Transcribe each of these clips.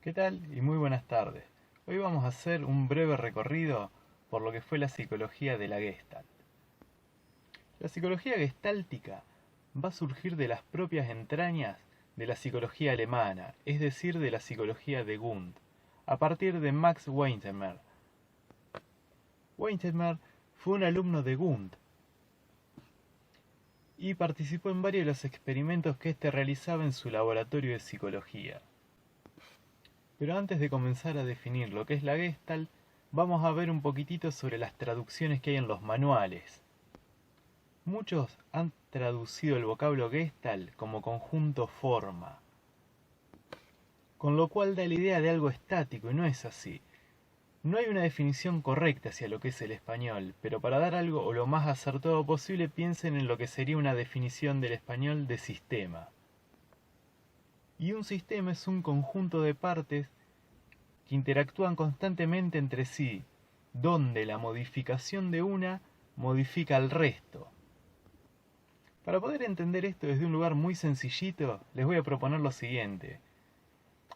¿Qué tal? Y muy buenas tardes. Hoy vamos a hacer un breve recorrido por lo que fue la psicología de la Gestalt. La psicología gestáltica va a surgir de las propias entrañas de la psicología alemana, es decir, de la psicología de Wundt, a partir de Max Weinzimmer. Weinzimmer fue un alumno de Wundt y participó en varios de los experimentos que éste realizaba en su laboratorio de psicología. Pero antes de comenzar a definir lo que es la Gestalt, vamos a ver un poquitito sobre las traducciones que hay en los manuales. Muchos han traducido el vocablo Gestalt como conjunto forma, con lo cual da la idea de algo estático y no es así. No hay una definición correcta hacia lo que es el español, pero para dar algo o lo más acertado posible piensen en lo que sería una definición del español de sistema. Y un sistema es un conjunto de partes que interactúan constantemente entre sí, donde la modificación de una modifica al resto. Para poder entender esto desde un lugar muy sencillito, les voy a proponer lo siguiente.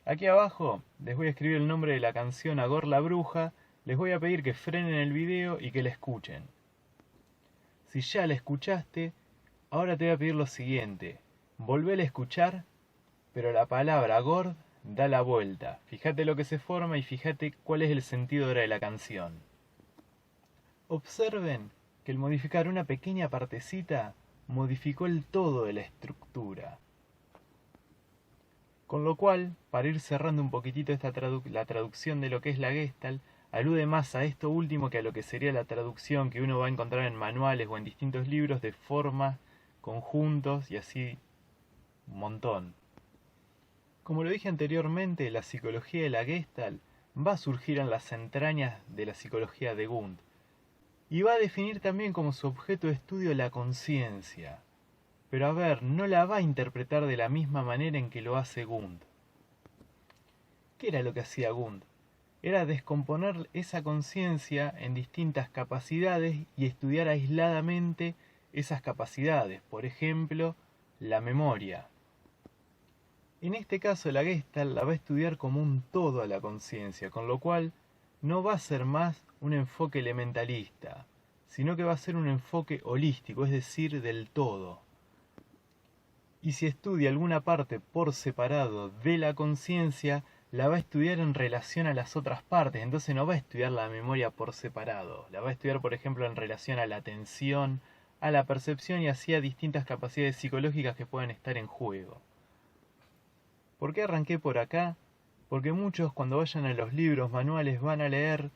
Aquí abajo les voy a escribir el nombre de la canción Agor la Bruja, les voy a pedir que frenen el video y que la escuchen. Si ya la escuchaste, ahora te voy a pedir lo siguiente. Volvela a escuchar, pero la palabra Agor da la vuelta. Fíjate lo que se forma y fíjate cuál es el sentido ahora de la canción. Observen que el modificar una pequeña partecita modificó el todo de la estructura. Con lo cual, para ir cerrando un poquitito la traducción de lo que es la Gestalt, alude más a esto último que a lo que sería la traducción que uno va a encontrar en manuales o en distintos libros de formas, conjuntos y así un montón. Como lo dije anteriormente, la psicología de la Gestalt va a surgir en las entrañas de la psicología de Wundt y va a definir también como su objeto de estudio la conciencia. Pero a ver, no la va a interpretar de la misma manera en que lo hace Wundt. ¿Qué era lo que hacía Wundt? Era descomponer esa conciencia en distintas capacidades y estudiar aisladamente esas capacidades, por ejemplo, la memoria. En este caso la Gestalt la va a estudiar como un todo a la conciencia, con lo cual no va a ser más un enfoque elementalista, sino que va a ser un enfoque holístico, es decir, del todo. Y si estudia alguna parte por separado de la conciencia, la va a estudiar en relación a las otras partes, entonces no va a estudiar la memoria por separado, la va a estudiar por ejemplo en relación a la atención, a la percepción y así a distintas capacidades psicológicas que puedan estar en juego. ¿Por qué arranqué por acá? Porque muchos cuando vayan a los libros, manuales, van a leer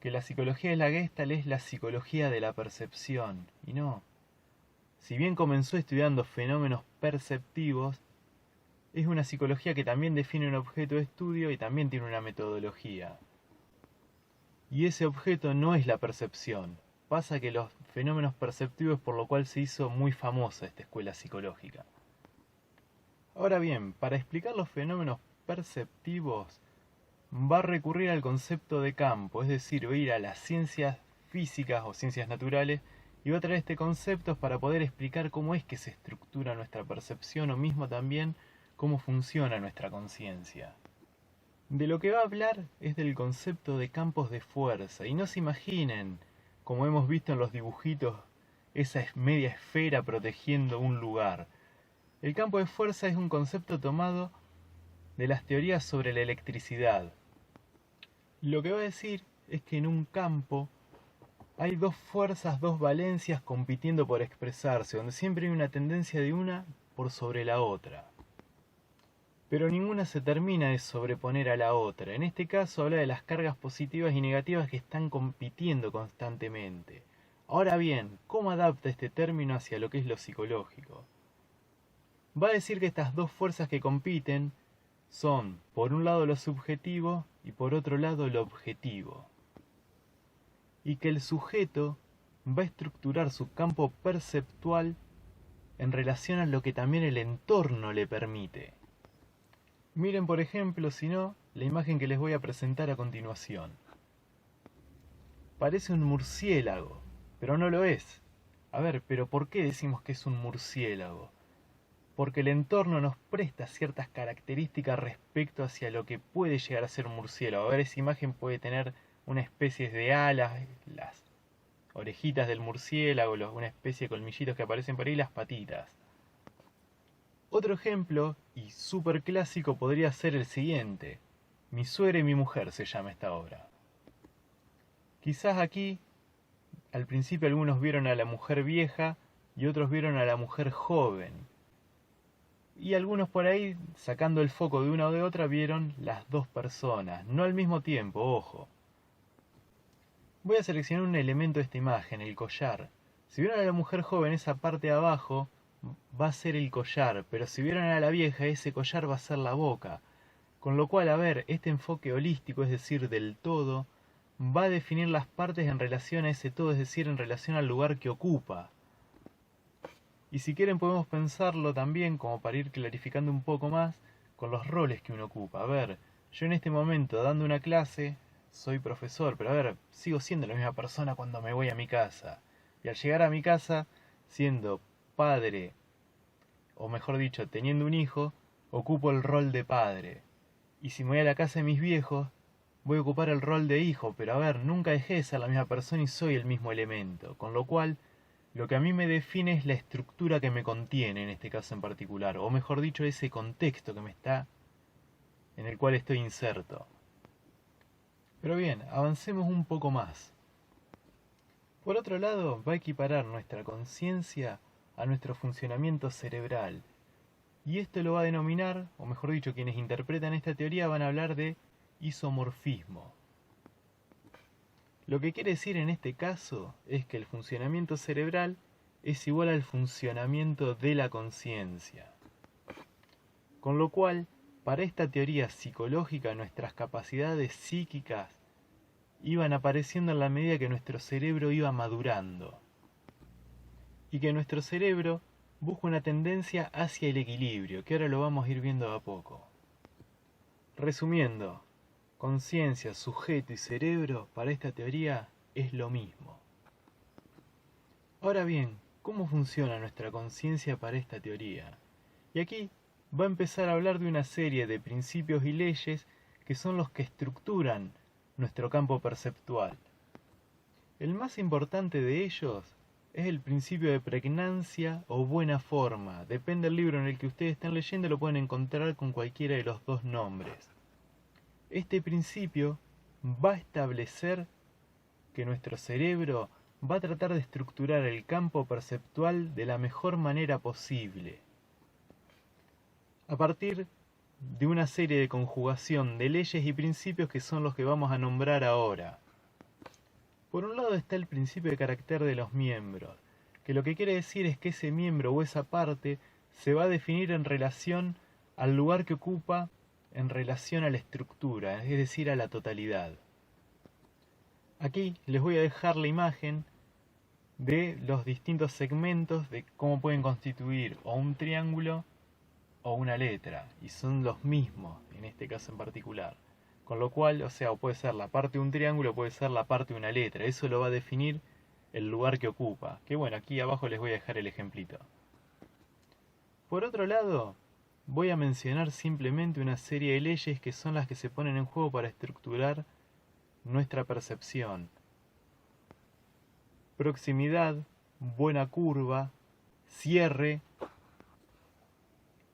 que la psicología de la Gestalt es la psicología de la percepción, y no. Si bien comenzó estudiando fenómenos perceptivos, es una psicología que también define un objeto de estudio y también tiene una metodología. Y ese objeto no es la percepción. Pasa que los fenómenos perceptivos por lo cual se hizo muy famosa esta escuela psicológica. Ahora bien, para explicar los fenómenos perceptivos, va a recurrir al concepto de campo, es decir, va a ir a las ciencias físicas o ciencias naturales y va a traer este concepto para poder explicar cómo es que se estructura nuestra percepción o mismo también cómo funciona nuestra conciencia. De lo que va a hablar es del concepto de campos de fuerza, y no se imaginen, como hemos visto en los dibujitos, esa media esfera protegiendo un lugar. El campo de fuerza es un concepto tomado de las teorías sobre la electricidad. Lo que va a decir es que en un campo hay dos fuerzas, dos valencias compitiendo por expresarse, donde siempre hay una tendencia de una por sobre la otra. Pero ninguna se termina de sobreponer a la otra. En este caso habla de las cargas positivas y negativas que están compitiendo constantemente. Ahora bien, ¿cómo adapta este término hacia lo que es lo psicológico? Va a decir que estas dos fuerzas que compiten son, por un lado, lo subjetivo y por otro lado, lo objetivo. Y que el sujeto va a estructurar su campo perceptual en relación a lo que también el entorno le permite. Miren, por ejemplo, si no, la imagen que les voy a presentar a continuación. Parece un murciélago, pero no lo es. A ver, pero ¿por qué decimos que es un murciélago? porque el entorno nos presta ciertas características respecto hacia lo que puede llegar a ser un murciélago. A ver, esa imagen puede tener una especie de alas, las orejitas del murciélago, una especie de colmillitos que aparecen por ahí, las patitas. Otro ejemplo, y súper clásico, podría ser el siguiente. Mi suegra y mi mujer se llama esta obra. Quizás aquí, al principio algunos vieron a la mujer vieja y otros vieron a la mujer joven. Y algunos por ahí, sacando el foco de una o de otra, vieron las dos personas, no al mismo tiempo, ojo. Voy a seleccionar un elemento de esta imagen, el collar. Si vieron a la mujer joven, esa parte de abajo va a ser el collar, pero si vieron a la vieja, ese collar va a ser la boca. Con lo cual, a ver, este enfoque holístico, es decir, del todo, va a definir las partes en relación a ese todo, es decir, en relación al lugar que ocupa. Y si quieren podemos pensarlo también, como para ir clarificando un poco más, con los roles que uno ocupa. A ver, yo en este momento dando una clase, soy profesor, pero a ver, sigo siendo la misma persona cuando me voy a mi casa. Y al llegar a mi casa, siendo padre, o mejor dicho, teniendo un hijo, ocupo el rol de padre. Y si me voy a la casa de mis viejos, voy a ocupar el rol de hijo, pero a ver, nunca dejé de ser la misma persona y soy el mismo elemento. Con lo cual, lo que a mí me define es la estructura que me contiene en este caso en particular, o mejor dicho, ese contexto que en el cual estoy inserto. Pero bien, avancemos un poco más. Por otro lado, va a equiparar nuestra conciencia a nuestro funcionamiento cerebral. Y esto lo va a denominar, o mejor dicho, quienes interpretan esta teoría van a hablar de isomorfismo. Lo que quiere decir en este caso es que el funcionamiento cerebral es igual al funcionamiento de la conciencia. Con lo cual, para esta teoría psicológica, nuestras capacidades psíquicas iban apareciendo en la medida que nuestro cerebro iba madurando. Y que nuestro cerebro busca una tendencia hacia el equilibrio, que ahora lo vamos a ir viendo a poco. Resumiendo, conciencia, sujeto y cerebro para esta teoría es lo mismo. Ahora bien, ¿cómo funciona nuestra conciencia para esta teoría? Y aquí va a empezar a hablar de una serie de principios y leyes que son los que estructuran nuestro campo perceptual. El más importante de ellos es el principio de pregnancia o buena forma. Depende del libro en el que ustedes estén leyendo, lo pueden encontrar con cualquiera de los dos nombres. Este principio va a establecer que nuestro cerebro va a tratar de estructurar el campo perceptual de la mejor manera posible, a partir de una serie de conjugación de leyes y principios que son los que vamos a nombrar ahora. Por un lado está el principio de carácter de los miembros, que lo que quiere decir es que ese miembro o esa parte se va a definir en relación al lugar que ocupa, en relación a la estructura, es decir, a la totalidad. Aquí les voy a dejar la imagen de los distintos segmentos de cómo pueden constituir o un triángulo o una letra, y son los mismos en este caso en particular. Con lo cual, o sea, puede ser la parte de un triángulo, puede ser la parte de una letra. Eso lo va a definir el lugar que ocupa. Que bueno, aquí abajo les voy a dejar el ejemplito. Por otro lado, voy a mencionar simplemente una serie de leyes que son las que se ponen en juego para estructurar nuestra percepción. Proximidad, buena curva, cierre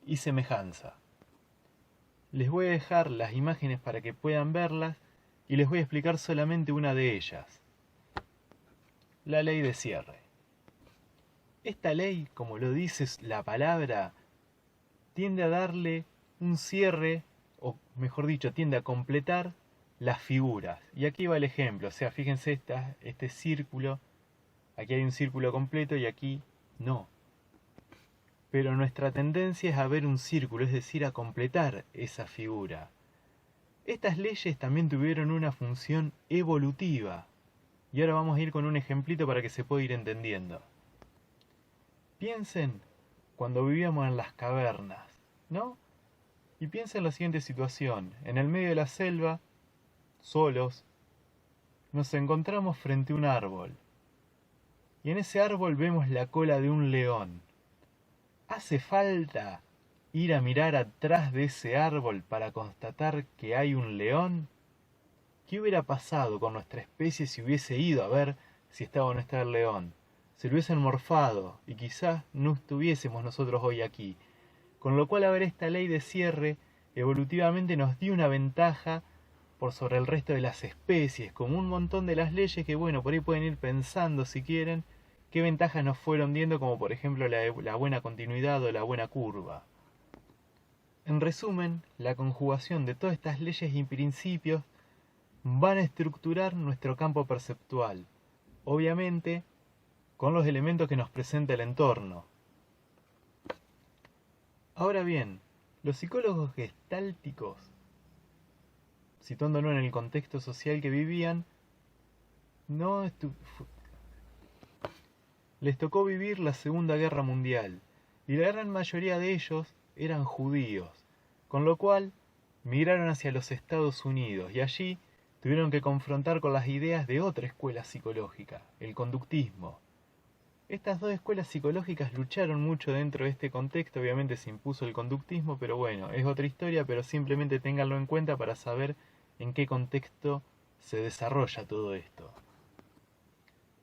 y semejanza. Les voy a dejar las imágenes para que puedan verlas y les voy a explicar solamente una de ellas. La ley de cierre. Esta ley, como lo dice la palabra, tiende a darle un cierre, o mejor dicho, tiende a completar las figuras. Y aquí va el ejemplo, o sea, fíjense este círculo, aquí hay un círculo completo y aquí no. Pero nuestra tendencia es a ver un círculo, es decir, a completar esa figura. Estas leyes también tuvieron una función evolutiva. Y ahora vamos a ir con un ejemplito para que se pueda ir entendiendo. Piensen cuando vivíamos en las cavernas, ¿no? Y piensen en la siguiente situación. En el medio de la selva, solos, nos encontramos frente a un árbol. Y en ese árbol vemos la cola de un león. ¿Hace falta ir a mirar atrás de ese árbol para constatar que hay un león? ¿Qué hubiera pasado con nuestra especie si hubiese ido a ver si estaba o no estaba el león? Se lo hubiesen morfado y quizás no estuviésemos nosotros hoy aquí. Con lo cual, a ver, esta ley de cierre evolutivamente nos dio una ventaja por sobre el resto de las especies, como un montón de las leyes que, bueno, por ahí pueden ir pensando si quieren qué ventajas nos fueron dando, como por ejemplo la buena continuidad o la buena curva. En resumen, la conjugación de todas estas leyes y principios van a estructurar nuestro campo perceptual, obviamente con los elementos que nos presenta el entorno. Ahora bien, los psicólogos gestálticos, situándonos en el contexto social que vivían, les tocó vivir la Segunda Guerra Mundial, y la gran mayoría de ellos eran judíos, con lo cual migraron hacia los Estados Unidos, y allí tuvieron que confrontar con las ideas de otra escuela psicológica, el conductismo. Estas dos escuelas psicológicas lucharon mucho dentro de este contexto, obviamente se impuso el conductismo, pero bueno, es otra historia, pero simplemente ténganlo en cuenta para saber en qué contexto se desarrolla todo esto.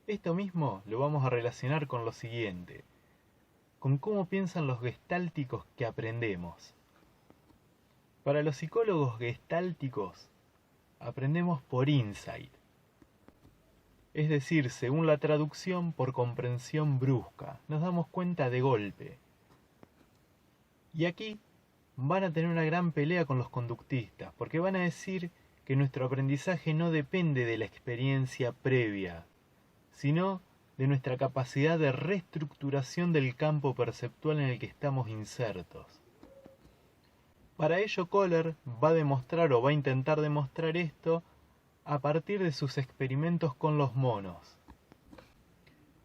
Esto mismo lo vamos a relacionar con lo siguiente, con cómo piensan los gestálticos que aprendemos. Para los psicólogos gestálticos, aprendemos por insight, es decir, según la traducción, por comprensión brusca, nos damos cuenta de golpe. Y aquí van a tener una gran pelea con los conductistas, porque van a decir que nuestro aprendizaje no depende de la experiencia previa, sino de nuestra capacidad de reestructuración del campo perceptual en el que estamos insertos. Para ello, Kohler va a demostrar o va a intentar demostrar esto a partir de sus experimentos con los monos.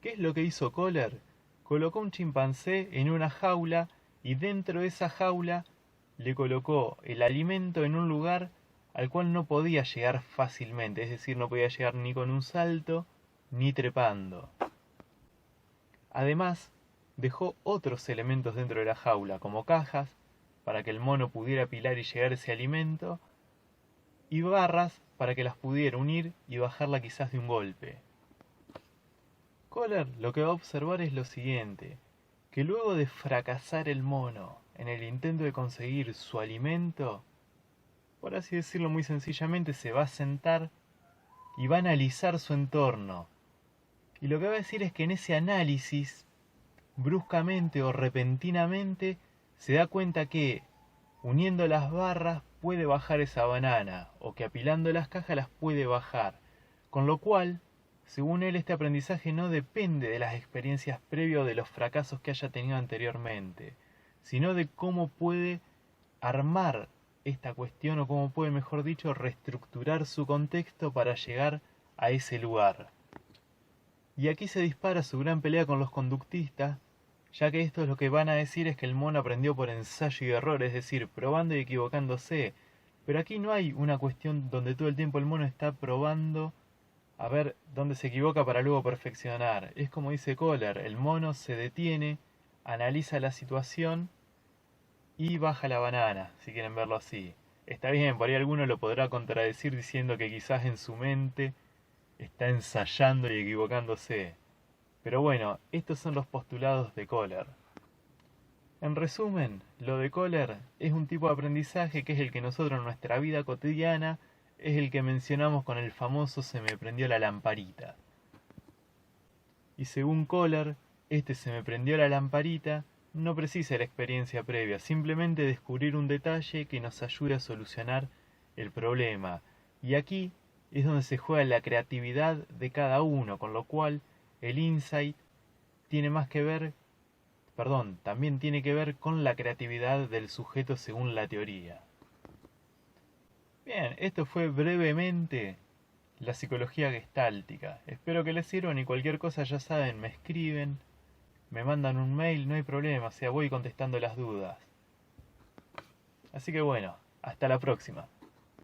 ¿Qué es lo que hizo Kohler? Colocó un chimpancé en una jaula y dentro de esa jaula le colocó el alimento en un lugar al cual no podía llegar fácilmente, es decir, no podía llegar ni con un salto ni trepando. Además, dejó otros elementos dentro de la jaula, como cajas, para que el mono pudiera apilar y llegar ese alimento, y barras para que las pudiera unir y bajarla quizás de un golpe. Kohler lo que va a observar es lo siguiente, que luego de fracasar el mono en el intento de conseguir su alimento, por así decirlo muy sencillamente, se va a sentar y va a analizar su entorno. Y lo que va a decir es que en ese análisis, bruscamente o repentinamente, se da cuenta que uniendo las barras puede bajar esa banana, o que apilando las cajas las puede bajar. Con lo cual, según él, este aprendizaje no depende de las experiencias previas o de los fracasos que haya tenido anteriormente, sino de cómo puede armar esta cuestión, o cómo puede, mejor dicho, reestructurar su contexto para llegar a ese lugar. Y aquí se dispara su gran pelea con los conductistas, ya que esto es lo que van a decir es que el mono aprendió por ensayo y error, es decir, probando y equivocándose. Pero aquí no hay una cuestión donde todo el tiempo el mono está probando a ver dónde se equivoca para luego perfeccionar. Es como dice Kohler, el mono se detiene, analiza la situación y baja la banana, si quieren verlo así. Está bien, por ahí alguno lo podrá contradecir diciendo que quizás en su mente está ensayando y equivocándose. Pero bueno, estos son los postulados de Kohler. En resumen, lo de Kohler es un tipo de aprendizaje que es el que nosotros en nuestra vida cotidiana es el que mencionamos con el famoso "se me prendió la lamparita". Y según Kohler, este "se me prendió la lamparita" no precisa la experiencia previa, simplemente descubrir un detalle que nos ayude a solucionar el problema. Y aquí es donde se juega la creatividad de cada uno, con lo cual el insight tiene más que ver, también tiene que ver con la creatividad del sujeto según la teoría. Bien, esto fue brevemente la psicología gestáltica. Espero que les sirvan y cualquier cosa ya saben, me escriben, me mandan un mail, no hay problema, o sea, voy contestando las dudas. Así que bueno, hasta la próxima.